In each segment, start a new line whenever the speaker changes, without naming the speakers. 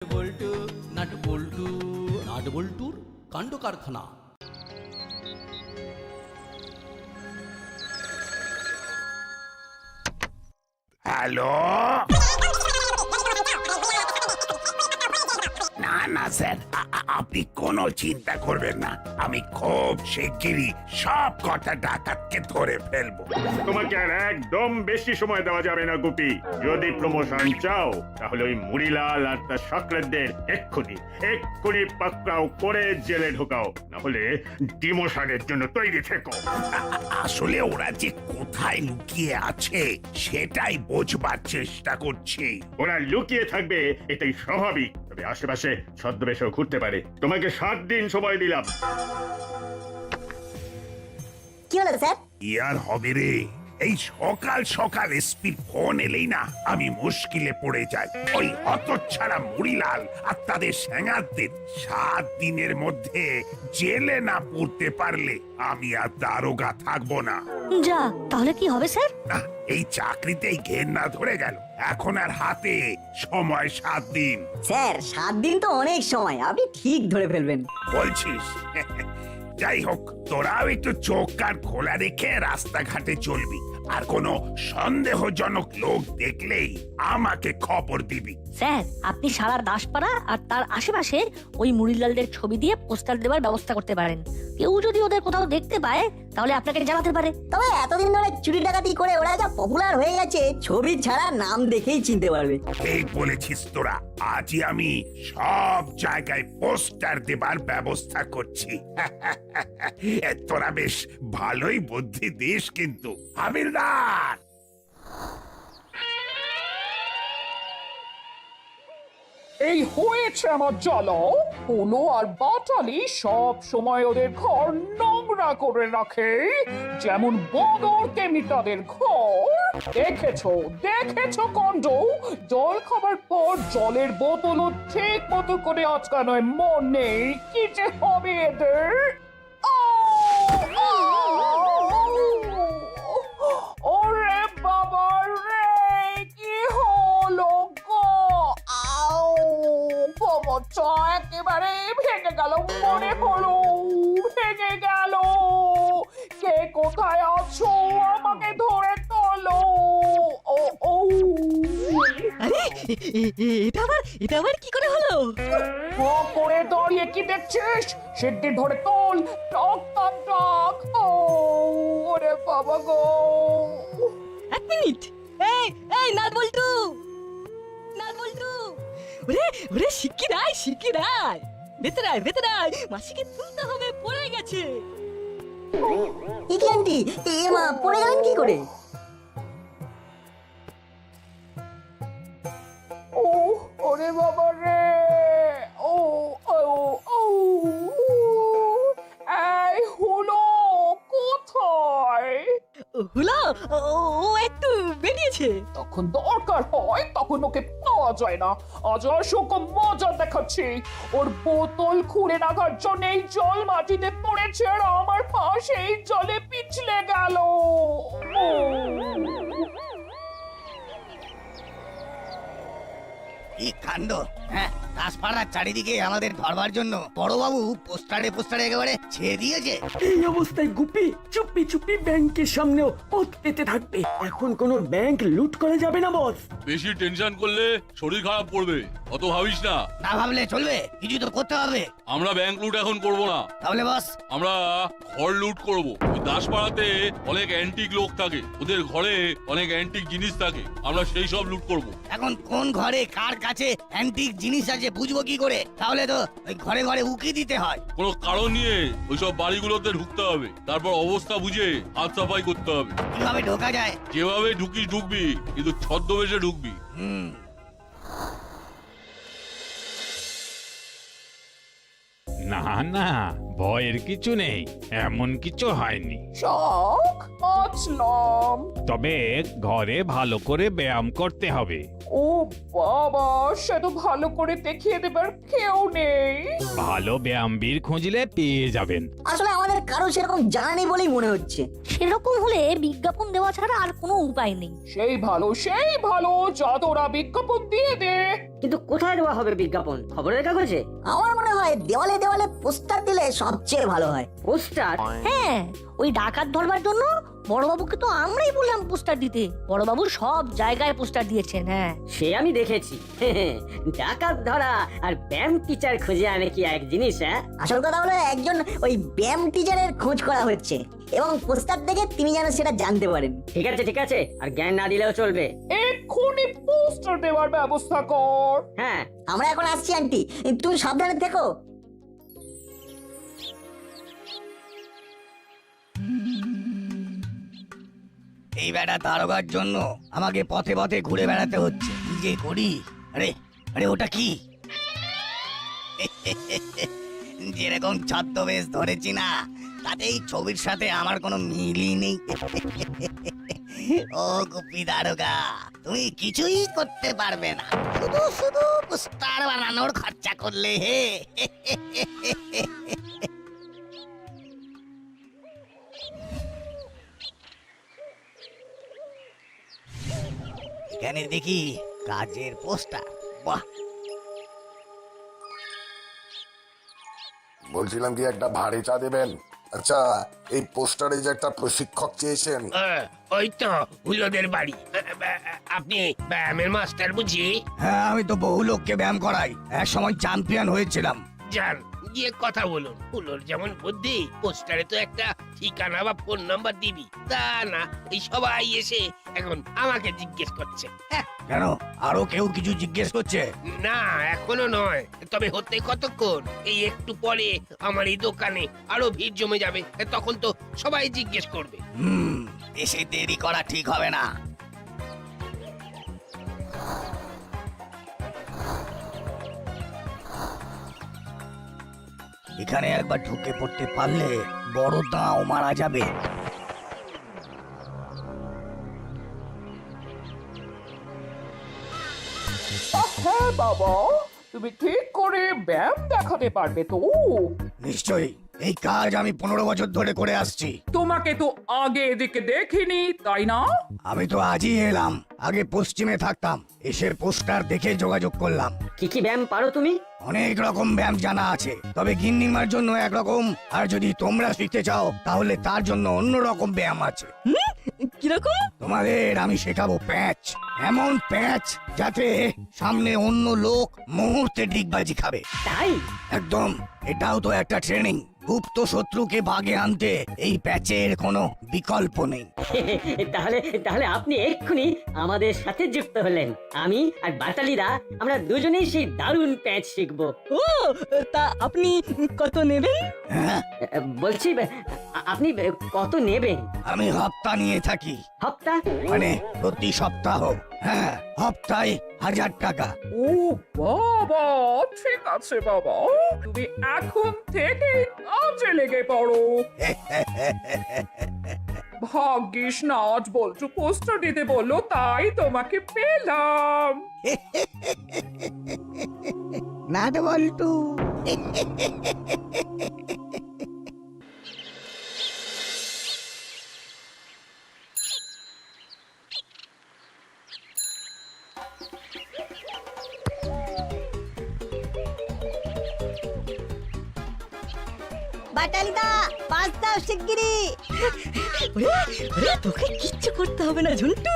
বল্টু nut বল্টু nut বল্টুর কাণ্ড কারখানা।
হ্যালো, না না স্যার, আপনি কোনো চিন্তা করবেন না, আমি খুব শিগগিরই সব কটা ডাকাতকে ধরে ফেলবো।
তোমাকে আর একদম বেশি সময় দেওয়া যাবে না গুপি। যদি প্রমোশন চাও তাহলে ওই মুড়িলাল আর তার সকলেদের এক্ষুনি পাকড়াও করে জেলে ঢোকাও, না হলে ডিমোশনের জন্য তৈরি থেকো।
আসলে ওরা যে কোথায় লুকিয়ে আছে সেটাই বোঝবার চেষ্টা করছি।
ওরা লুকিয়ে থাকবে এটাই স্বাভাবিক, তবে আশেপাশে ছদ্মবেশেও ঘুরতে পারে। তোমাকে 7 দিন সময় দিলাম।
কি হলো স্যার?
কি আর হবে রে, এই সকাল সকাল এসপির ফোন এলেই না আমি মুশকিলে পড়ে যাই। ওই হতচ্ছাড়া মুড়িলাল আর তাদের স্যাঙারদের 7 দিনের মধ্যে জেলে না পুরতে পারলে আমি আর দারোগা থাকবো না।
যা, তাহলে কি হবে স্যার?
না, এই চাকরিতেই ঘেন্না ধরে গেল। এখন আর হাতে সময় 7 দিন।
স্যার 7 দিন তো অনেক সময়, আপনি ঠিক ধরে ফেলবেন।
বলছিস? যাই হোক, তোরাও একটু চোখ কান খোলা রেখে রাস্তাঘাটে চলবি, আর কোনো সন্দেহজনক লোক দেখলেই আমাকে খবর দিবি।
স্যার, আপনি সারা দাসপাড়া আর তার আশেপাশের ওই মুড়িলালদের ছবি দিয়ে পোস্টার দেওয়ার ব্যবস্থা করতে পারেন। কেউ যদি ওদের কোথাও দেখতে পায় তাহলে আপনাকে জানাতে পারে।
তবে এতদিন ধরে চুরি ডাকাতি করে ওরা যা পপুলার হয়ে গেছে, ছবি ছাড়া নাম দেখেই চিনতে পারবে।
ঠিক বলেছিস তোরা, আজই আমি সব জায়গায় পোস্টার দেবার ব্যবস্থা করছি। তোরা বেশ ভালোই বুদ্ধি দিস কিন্তু। হাবিলদার,
এই হয়েছে আমার জ্বালা। হলো আর বাটালি সব সময় ওদের ঘর নোংরা করে রাখে, যেমন বদরকে মিতাদের ঘর। দেখেছো কণ্ড, জল খাবার পর জলের বোতলও ঠিক মতো করে আটকানোয় মন নেই। কি যে হবে এদের! ওরে বাবা রে, কি হলো গো? কোমরটা একেবারে ভেঙে গেল, মনে হলো ভেঙে গেল। কে কোথায় আছো, আমাকে ধরে তোলো। ও ও
আরে এটা আবার কি করে হলো?
ও করে দাঁড়িয়ে কি দেখছিস? সিদ্ধি ধরে তোল, টক টক টক। ওরে বাবা গো!
এক মিনিট। এই নাট বল্টু, ওরে শিকিরাই, ভেতরে আয়, মাসিকে তুলতে হবে, পড়ে গেছে।
কি আন্টি, এ মা, পড়ে গেলেন কি করে?
ওরে বাবা রে! ও ও ও এই হলো কোথায়?
হলো, ও একটু বেরিয়েছে।
তখন দরকার হয় তখন ওকে পাওয়া যায় না। আজ অসংখ্য মজা দেখাচ্ছি। ওর বোতল খুলে রাখার জন্য এই জল মাটিতে পড়েছে আর আমার পাশে এই জলে পিছলে গেল।
কি কাণ্ড! হ্যাঁ, দাসপাড়ার চারিদিকে আমাদের ধরবার জন্য বড়বাবু পোস্টারে একেবারে ছেয়ে দিয়েছে।
এই অবস্থায় গুপি চুপি ব্যাংকের সামনেও পথ পেতে থাকবে। এখন কোনো ব্যাংক লুট করা যাবে না বস।
বেশি টেনশন করলে শরীর খারাপ করবে, অত ভাবিস না।
না ভাবলে চলবে, কিছু তো করতে হবে।
আমরা ব্যাংক লুট এখন করব না,
তাহলে বস?
আমরা ঘর লুট করব। ওই দাসপাড়াতে অনেক অ্যান্টিক লোক থাকে, ওদের ঘরে অনেক অ্যান্টিক জিনিস থাকে, আমরা সেই সব লুট করব।
এখন কোন ঘরে কার কাছে অ্যান্টিক জিনিস আছে বুঝবো কি করে? তাহলে তো ওই ঘরে ঘরে উকি দিতে হয়।
কোনো কারণ নিয়ে ওইসব বাড়িগুলোতে ঢুকতে হবে, তারপর অবস্থা বুঝে হাত সাফাই করতে হবে।
কিভাবে ঢোকা যায়?
যেভাবে ঢুকবি, কিন্তু ছদ্মবেশে ঢুকবি।
না না, ভয়ের কিছু নেই, এমন কিছু হয়নি।
শখ বাঁচলাম।
তবে ঘরে ভালো করে ব্যায়াম করতে হবে।
ও বাবা, সে তো ভালো করে দেখিয়ে দেবার কেউ নেই।
ভালো ব্যায়ামবীর খুঁজলে পেয়ে যাবেন।
আসলে আমাদের আমাদের কারো সেরকম জানা নেই বলেই মনে হচ্ছে।
সেরকম হলে বিজ্ঞাপন দেওয়া ছাড়া আর কোনো উপায় নেই।
সেই ভালো যা তোরা বিজ্ঞাপন দিয়ে দে।
কিন্তু কোথায় দেওয়া হবে বিজ্ঞাপন? খবরের কাগজে?
আমার মনে হয় দেওয়ালে দেওয়ালে পোস্টার দিলে সবচেয়ে ভালো হয়।
পোস্টার?
হ্যাঁ, ওই ডাকাত ধরবার জন্য বড়বাবুকে তো আমরাই বললাম পোস্টার দিতে। বড়বাবু সব জায়গায় পোস্টার দিয়েছেন। হ্যাঁ,
সে আমি দেখেছি। ডাকাত ধরা আর ব্যায়াম টিচার খুঁজে আনে কি এক জিনিস? হ্যাঁ,
আসল কথা হলো একজন ওই ব্যায়াম টিচারের খোঁজ করা হচ্ছে এবং পোস্টার দেখে তিনি যেন সেটা জানতে পারেন।
ঠিক আছে, আর জ্ঞান না দিলেও চলবে।
এক্ষুনি পোস্টার দেওয়ার ব্যবস্থা কর।
হ্যাঁ,
আমরা এখন আসছি আন্টি, তুমি সাবধানে থেকো।
এই বেটা দারোগার জন্য আমাকে পথে পথে ঘুরে বেড়াতে হচ্ছে। কি যে করি। আরে আরে ওটা কি? যেরকম ছদ্মবেশ ধরেছি না, তাতে এই ছবির সাথে আমার কোনো মিলই নেই। ও গুপি দারোগা, তুমি কিছুই করতে পারবে না, শুধু শুধু পোস্টার বানানোর খরচা করলে হে। এখানে দেখি কাজের পোস্টার। বাহ,
বলছিলাম কি একটা ভারী চা দেবেন? আচ্ছা, এই পোস্টারে যে একটা প্রশিক্ষক চেয়েছেন।
ওই তো হুলোদের বাড়ি। আপনি ব্যায়ামের মাস্টার বুঝি?
হ্যাঁ, আমি তো বহু লোককে ব্যায়াম করাই, এক সময় চ্যাম্পিয়ন হয়েছিলাম।
যান গিয়ে কথা বলুন। হুলোর যেমন বুদ্ধি, পোস্টারে তো একটা ঠিকানা বা ফোন নাম্বার দিবি। তা না, এই সবাই এসে এখন আমাকে জিজ্ঞেস করছে।
কেন, আরো কেউ কিছু জিজ্ঞেস করছে?
না, এখনো নয়, তবে হতে কতক্ষণ। এই একটু পরে আমার এই দোকানে আরো ভিড় জমে যাবে, তখন তো সবাই জিজ্ঞেস করবে।
বেশি দেরি করা ঠিক হবে না। এখানে একবার ঢুকে পড়তে পারলে বড় দাও মারা যাবে।
হ্যাঁ বাবা, তুমি ঠিক করে ব্যায়াম দেখাতে পারবে তো?
নিশ্চয়ই, এই কাজ আমি 15 বছর ধরে করে আসছি।
তোমাকে তো আগে এদিকে দেখিনি, তাই না?
আমি তো আজই এলাম, আগে পশ্চিমে থাকতাম, এসে পোস্টার দেখে যোগাযোগ করলাম।
কি কি ব্যায়াম পারো তুমি?
অনেক রকম ব্যায়াম জানা আছে, তবে গিন্নিমার জন্য একরকম, আর যদি তোমরা শিখতে চাও তাহলে তার জন্য অন্য রকম ব্যায়াম আছে।
কিরকম?
তোমাদের আমি শেখাবো প্যাঁচ, এমন প্যাঁচ যাতে সামনে অন্য লোক মুহূর্তে ডিগবাজি খাবে।
তাই?
একদম, এটাও তো একটা ট্রেনিং। গুপ্ত শত্রুকে ভাগে আনতে এই প্যাচের কোনো বিকল্প নেই।
তাহলে তাহলে আপনি এক্ষুনি আমাদের সাথে যুক্ত হলেন। আমি আর বাটালিরা আমরা দুজনেই সেই দারুণ প্যাচ শিখবো। ও, তা আপনি কত নেবেন?
হ্যাঁ,
বলছি আপনি কত নেবেন?
আমি হপ্তা নিয়ে থাকি।
হপ্তা?
মানে প্রতি সপ্তাহ। হ্যাঁ, হপ্তায় 1000 টাকা।
ও বাবা, ঠিক আছে বাবা, তুমি এখন থেকে কাজে লেগে পড়ো। ভাগ্যিস না আজ বলছো পোস্টার দিতে বললো, তাই তোমাকে পেলাম।
নাট বল্টু।
বাটালিদা, পাঁচ দাও শিগগিরি।
তোকে কিচ্ছু করতে হবে না ঝন্টু।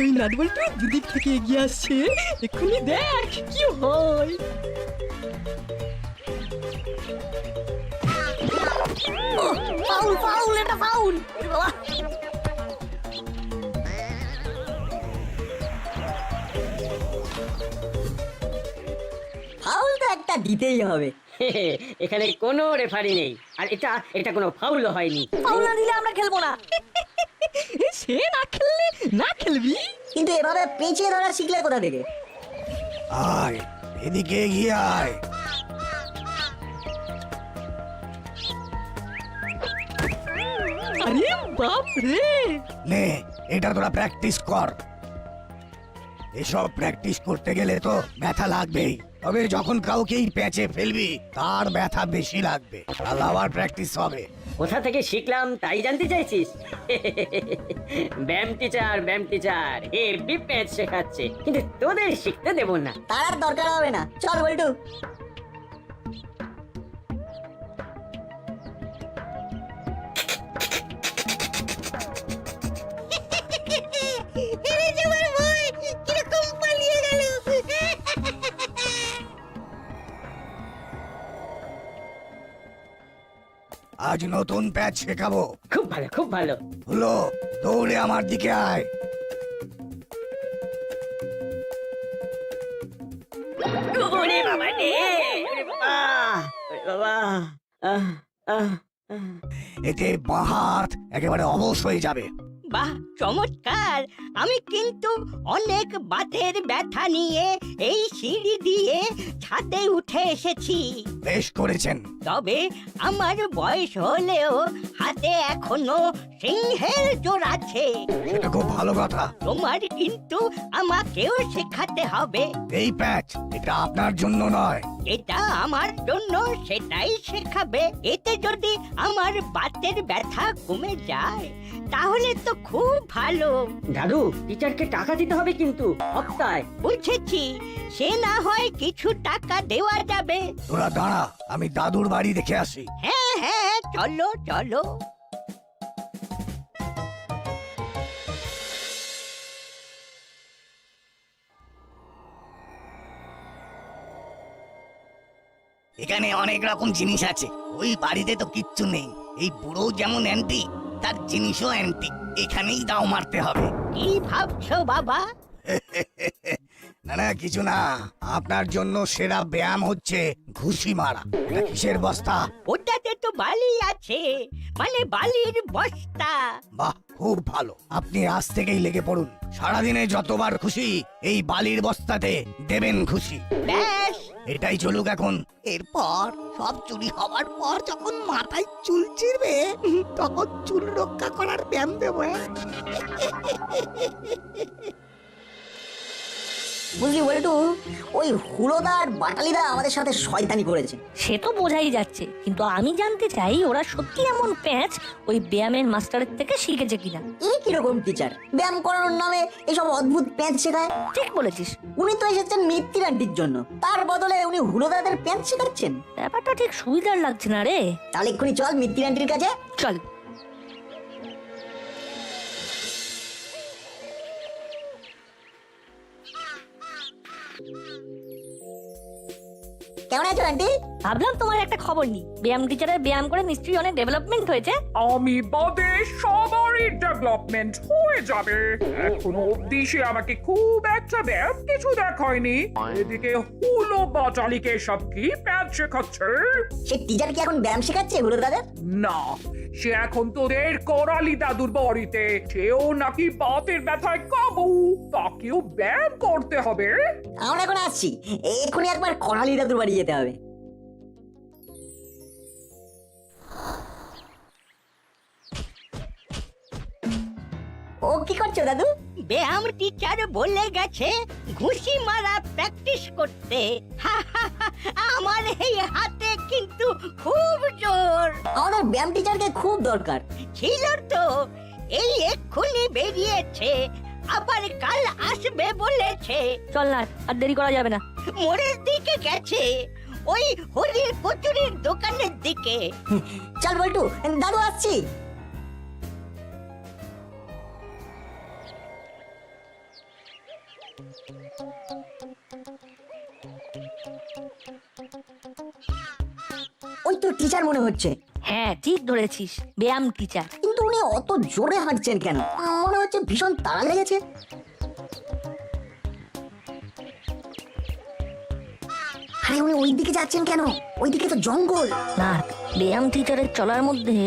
ওই নাটবল্টু দুদিক থেকে এগিয়ে আসছে, এক্ষুনি দেখ কি হয়।
ফাউল ফাউল, এটা ফাউল। বাবা,
ফাউল তো একটা দিতেই হবে।
এখানে কোনো রেফারি নেই, আর এটা কোনো ফাউল হয়নি।
ফাউল না দিলে আমরা খেলবো না।
সে না খেলবি।
কিন্তু এভাবে পেঁচিয়ে ধরা শিখলে কোথা থেকে?
আয়, এদিকে এগিয়ে আয়।
আরে বাপ রে!
নে, এটা তোরা প্র্যাকটিস কর। এসব প্র্যাকটিস করতে গেলে তো ব্যথা লাগবেই, তবে যখন কাউকে এই প্যাচে ফেলবি তার ব্যথা বেশি লাগবে, কাল আবার প্র্যাকটিস হবে।
কোথা থেকে শিখলাম তাই জানতে চাইছিস? ব্যায়াম টিচার হেভি প্যাচ শেখাচ্ছে, কিন্তু তোদের শিখতে দেব না।
তার আর দরকার হবে না, চল বল্টু।
আজ নতুন প্যাচ শেখাবো।
খুব ভালো।
হলো, দৌড়ে আমার দিকে আয়।
ওরে বাবা রে, ওরে বাবা।
এতে বাঁ হাত একেবারে অবশ হয়ে যাবে।
বাহ, চমৎকার! আমি কিন্তু অনেক বাতের ব্যথা নিয়ে এই সিঁড়ি দিয়ে ছাদে উঠে এসেছি।
বেশ করেছেন।
তবে আমার বয়স হলেও হাতে এখনো সিংহের জোর আছে।
সেটা খুব ভালো কথা।
তোমার কিন্তু আমাকেও শেখাতে হবে।
এই প্যাচ এটা আপনার জন্য নয়,
এটা আমার জন্য সেটাই শেখাবে। এতে যদি আমার বাতের ব্যথা কমে যায় তাহলে তো খুব ভালো।
দাদু, টিচারকে টাকা দিতে হবে কিন্তু সপ্তাহে।
বুঝেছি, সে না হয় কিছু টাকা দেওয়া যাবে।
তোরা দাঁড়া, আমি দাদুর বাড়ি দেখে আসি।
হ্যাঁ, চলো চলো।
এখানে অনেক রকম জিনিস আছে, ওই বাড়িতে তো কিচ্ছু নেই। এই বুড়ো যেমন অ্যান্টি, তার জিনিসও অ্যান্টি। এখানেই দাও মারতে হবে।
কি ভাবছো বাবা?
না কিছু না, আপনার জন্য সেরা ব্যায়াম হচ্ছে ঘুষি মারা। এটা কিসের বস্তা?
ওটাতে তো বালি আছে, মানে বালির বস্তা।
বাহ, খুব ভালো। আপনি আজ থেকেই লেগে পড়ুন। সারাদিনে যতবার খুশি এই বালির বস্তাতে দেবেন খুশি।
ব্যাস,
এটাই চলুক এখন। এরপর সব চুরি হবার পর যখন মাথায় চুল ছিড়বে তখন চুল রক্ষা করার ব্যায়াম দেবো।
বুঝলি বল্টু, ওই হুড়োদা আর বাটালিদা আমাদের সাথে শয়তানি করেছে।
সে তো বোঝাই যাচ্ছে, কিন্তু আমি জানতে চাই ওরা সত্যি এমন প্যাচ ওই ব্যায়ামের মাস্টারের থেকে শিখেছে কিনা।
এই কিরকম টিচার ব্যায়াম করানোর নামে এসব অদ্ভুত প্যাঁচ শেখায়?
ঠিক বলেছিস।
উনি তো এসেছেন মিত্তির আন্টির জন্য, তার বদলে উনি হুড়োদাদের প্যাঁচ শেখাচ্ছেন।
ব্যাপারটা ঠিক সুবিধার লাগছে না রে।
তাহলে এক্ষুনি চল মিত্তির আন্টির কাছে।
চল।
কেমন আছো আন্টি?
ভাবলাম তোমার একটা খবর নি, ব্যায়াম টিচারের ব্যায়াম করে নিশ্চয়ই অনেক ডেভেলপমেন্ট হয়েছে।
আমি বাদে সবারই ডেভেলপমেন্ট হয়ে যাবে। এখনো অব্দি সে আমাকে খুব একটা ব্যায়াম কিছু দেখায়নি। এদিকে হুলো বাটালিকে সব কি প্যাচ শেখাচ্ছে।
সে টিচার কি এখন ব্যায়াম শেখাচ্ছে হুড়োদাদের?
না, সে এখন তোদের করালি দাদুর বাড়িতে। সেও নাকি বাতের ব্যথায় কাবু, তাকেও ব্যায়াম করতে হবে।
আমরা এখন আসছি, এক্ষুনি একবার করালি দাদুর বাড়ি যেতে হবে। ও কি করছো দাদু?
ব্যায়াম টিচার বলে গেছে ঘুষি মারা প্র্যাকটিস করতে। আমার এই হাতে কিন্তু খুব জোর।
আমাদের ব্যায়াম টিচারকে খুব দরকার
ছিল তো, এই এক্ষুনি বেরিয়েছে, আবার কাল আসবে বলেছে। চল না, আর দেরি করা যাবে না। মোড়ের দিকে গেছে, ওই হরির কচুরির দোকানের দিকে।
চল বল্টু, দাদু আসছি। ওই তো টিচার মনে হচ্ছে।
হ্যাঁ, ঠিক ধরেছিস, ব্যায়াম টিচার।
কিন্তু উনি অত জোরে হাঁটছেন কেন? মনে হচ্ছে ভীষণ তাড়া লেগেছে। আরে উনি ওই দিকে যাচ্ছেন কেন? ওইদিকে তো জঙ্গল।
না, ব্যায়াম টিচারের চলার মধ্যে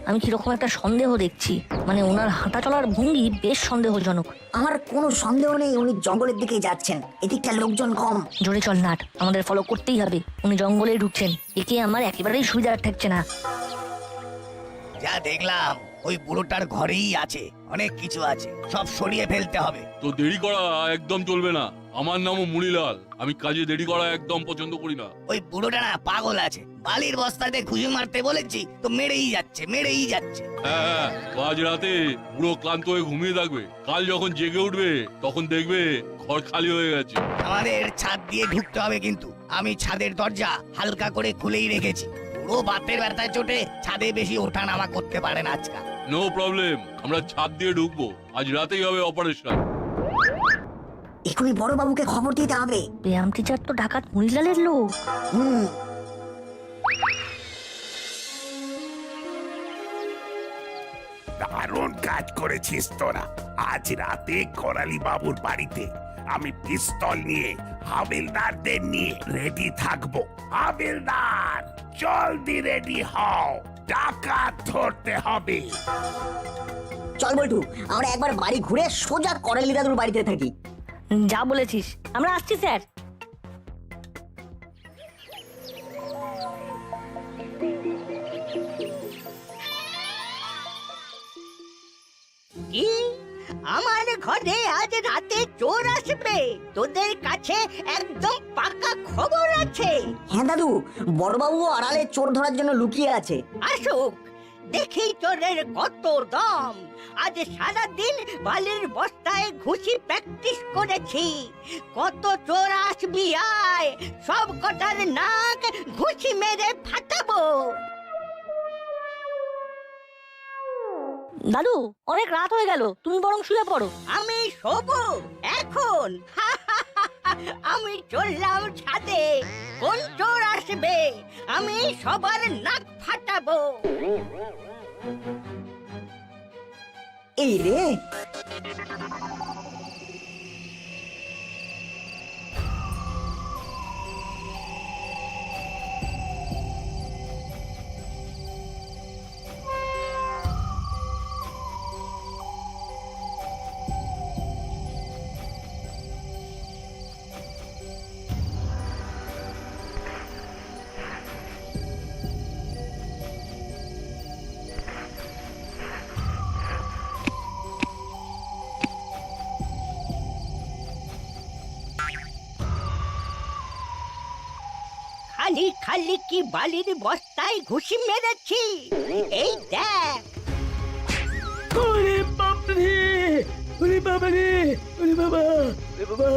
আমি কিরকম একটা সন্দেহ দেখছি। মানে ওনার হাঁটা চলার ভঙ্গি বেশ সন্দেহজনক।
আমার কোনো সন্দেহ নেই উনি জঙ্গলের দিকেই যাচ্ছেন। এদিকটা লোকজন কম।
জোরে চল নাট, আমাদের ফলো করতেই হবে। উনি জঙ্গলে ঢুকছেন, একে আমার একেবারেই সুবিধা ঠেকছে না।
যা দেখলাম ওই বুড়োটার ঘরেই আছে অনেক কিছু আছে, সব সরিয়ে ফেলতে হবে।
তো দেরি করা একদম চলবে না। আমার নামও মুড়িলাল, আমি কাজে দেরি করা একদম পছন্দ করি না।
ওই বুড়োটা না পাগল আছে, বালির বস্তাতে খুশি মারতে বলেছি তো মেরেই যাচ্ছে।
হ্যাঁ, আজ রাতে পুরো ক্লান্ত হয়ে ঘুমিয়ে থাকবে, কাল যখন জেগে উঠবে তখন দেখবে ঘর খালি হয়ে গেছে।
আমাদের ছাদ দিয়ে ঢুকতে হবে, কিন্তু আমি ছাদের দরজা হালকা করে খুলেই রেখেছি। পুরো বাতের ব্যথায় চোটে ছাদে বেশি ওঠা নামা করতে পারে না আজকাল।
নো প্রবলেম, আমরা ছাদ দিয়ে ঢুকবো, আজ রাতেই হবে অপারেশন।
এখনই বড় বাবুকে খবর দিতে হবে।
ব্যায়াম টিচার তো ডাকাত মরিলালের লোক।
দারুণ কাজ করেছিস তোরা। আজ রাতে করালি বাবুর বাড়িতে আমি পিস্তল নিয়ে হাবিলদারদের নিয়ে রেডি থাকবো। হাবিলদার, জলদি রেডি হও, ডাকাত ধরতে হবে।
চল বল্টু, আমরা একবার বাড়ি ঘুরে সোজা করালি দাদুর বাড়িতে থাকি।
যা বলেছিস, আমরা আসছি স্যার। কি আমার ঘরে আজ রাতে চোর আসবে? তোদের কাছে একদম পাকা খবর আছে।
হ্যাঁ দাদু, বড়বাবু আড়ালে চোর ধরার জন্য লুকিয়ে আছে।
আসুক, দেখি চোরের কত দম। আজ সারাদিন বালির বস্তায় ঘুষি প্র্যাকটিস করেছি। কত চোর আসবি আয়, সব কটার নাক ঘুষি মেরে ফাটাবো। দাদু, অনেক রাত হয়ে গেল, তুমি বরং শুয়ে পড়ো। আমি শোবো এখন? আমি চললাম ছাদে, কোন চোর আসবে আমি সবার নাক ফাটাবো।
এই রে,
খালি খালি কি বালির বস্তায় ঘুষি মেরেছি, এই দেখ। ওরে বাপরে, ওরে বাবারে, ওরে বাবা, ওরে বাবা।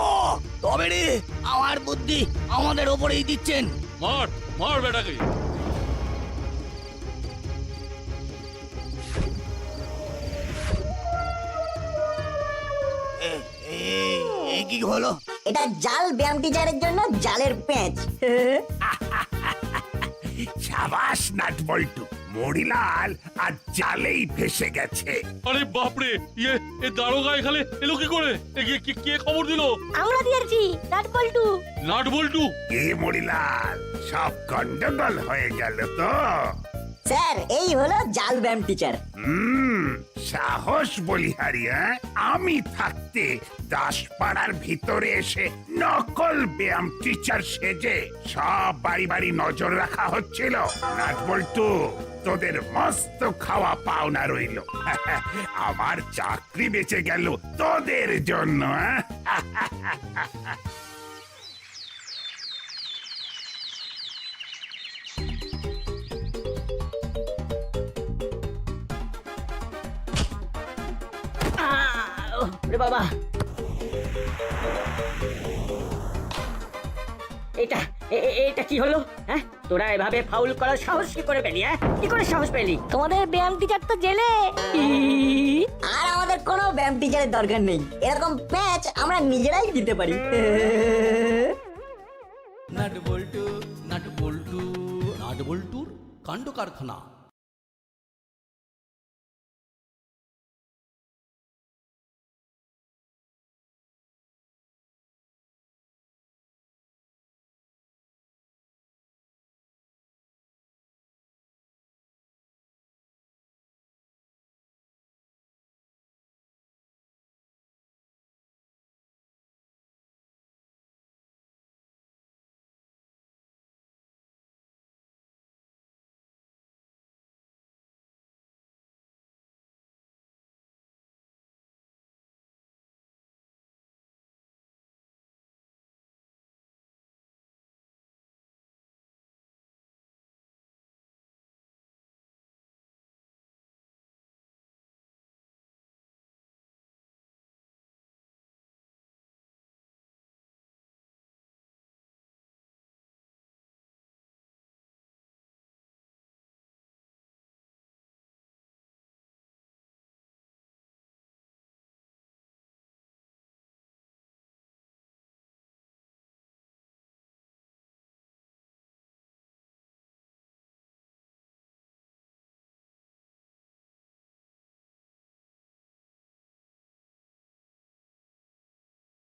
ও তবে রে, আমার বুদ্ধি আমাদের ওপরেই দিচ্ছেন।
মার মার বেটাকে।
কি হলো?
এটা জাল ব্যায়াম টিচারের জন্য জালের প্যাঁচ।
সাবাস নাট বল্টু, মরিলাল আর জালেই ফেসে গেছে।
আরে বাপরে, এ দারোগা এখানে এলো কি করে? কে খবর দিল?
আমরা দিয়েছি, নাট বল্টু।
নাট বল্টু?
এ মরিলাল, সব গন্ডগোল হয়ে গেল তো।
স্যার, এই হলো জাল ব্যায়াম টিচার।
সাহস বলিহারি, হ্যাঁ? আমি থাকতে দাসপাড়ার ভিতরে এসে নকল ব্যায়াম টিচার সেজে সব বাড়ি বাড়ি নজর রাখা হচ্ছিল। নাট বল্টু, তোদের মস্ত খাওয়া পাওনা রইল। আমার চাকরি বেঁচে গেল তোদের জন্য।
ওরে বাবা, এটা কি হলো? হ্যাঁ, তোরা এভাবে ফাউল করার সাহস কি করে পেলি? কি করে সাহস পেলি?
তোমাদের ব্যায়াম টিচার তো জেলে।
আর আমাদের কোনো ব্যায়াম টিচারের দরকার নেই, এরকম প্যাচ আমরা নিজেরাই দিতে পারি।
নাট বল্টু, নাট বল্টু, নাট বল্টুর কাণ্ড কারখানা।